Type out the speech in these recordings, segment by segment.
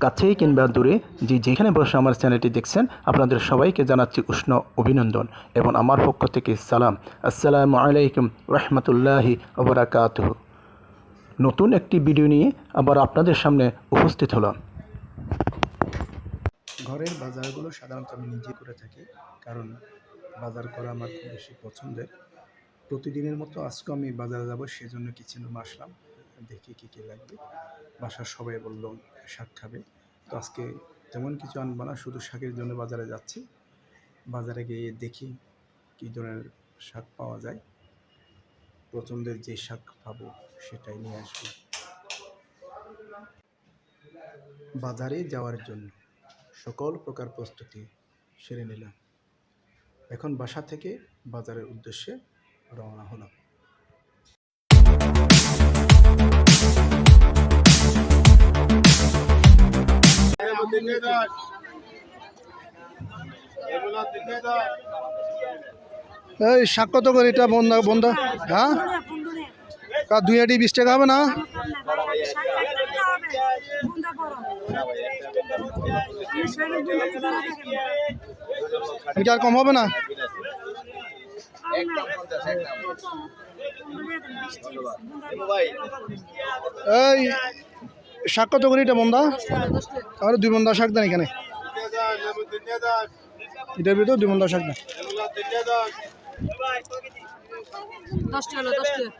কাছেই কিংবা দূরে যেখানে বসে আমার চ্যানেলটি দেখছেন আপনাদের সবাইকে জানাচ্ছি উষ্ণ অভিনন্দন এবং আমার পক্ষ থেকে সালাম। আসসালামু আলাইকুম রহমতুল্লাহি ওয়া বারাকাতুহু। নতুন একটি ভিডিও নিয়ে আবার আপনাদের সামনে উপস্থিত হলাম। ঘরের বাজারগুলো সাধারণত আমি নিজে করে থাকি, কারণ বাজার করা আমার খুব বেশি পছন্দের। প্রতিদিনের মতো আজকে আমি বাজারে যাব, সেজন্য কিচেনে আসলাম। দেখি কী কী লাগবে। বাসার সবাই বলল শাক খাবে, তো আজকে তেমন কিছু আনবো না, শুধু শাকের জন্য বাজারে যাচ্ছি। বাজারে গিয়ে দেখি কী ধরনের শাক পাওয়া যায়। পছন্দের যে শাক পাবো সেটাই নিয়ে আসবো। বাজারে যাওয়ার জন্য সকল প্রকার প্রস্তুতি সেরে নিলাম। এখন বাসা থেকে বাজারের উদ্দেশ্যে রওনা হলাম। এই শাক কত করে এটা বন্ধা বন্ধা? হ্যাঁ, 2 আটি 20 টাকা হবে না? এটা আর কম হবে না? এই শাক কত করে এটা বন্ধা? তাহলে 2 বন্ধা শাক দেন এখানে, এটার ভিতরে 2 বন্ধা শাক দেন। 10 টাকা 10 টাকা।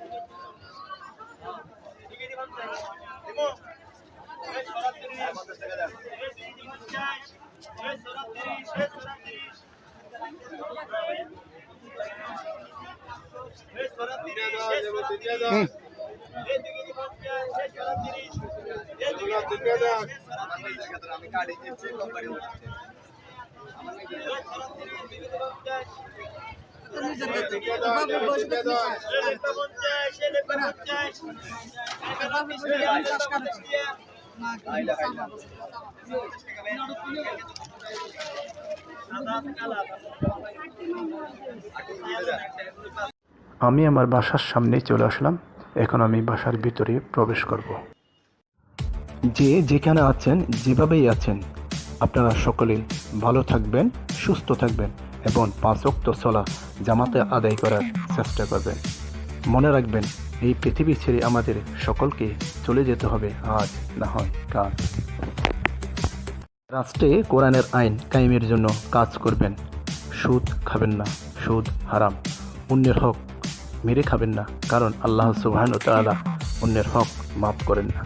আমি আমার বাসার সামনে চলে আসলাম। এখন আমি বাসার ভিতরে প্রবেশ করব। যে যেখানে আছেন, যেভাবেই আছেন, আপনারা সকলে ভালো থাকবেন, সুস্থ থাকবেন এবং 5 ওয়াক্ত সালাত জামাতে আদায় করার চেষ্টা করবেন। মনে রাখবেন, এই পৃথিবী ছেড়ে আমাদের সকলকে চলে যেতে হবে, আজ না হয় কাল। রাষ্ট্রে কোরআনের আইন কায়েমের জন্য কাজ করবেন। সুদ খাবেন না, সুদ হারাম। অন্যের হক মেরে খাবেন না, কারণ আল্লাহ সুবহানাহু ওয়া তাআলা অন্যের হক মাফ করেন না।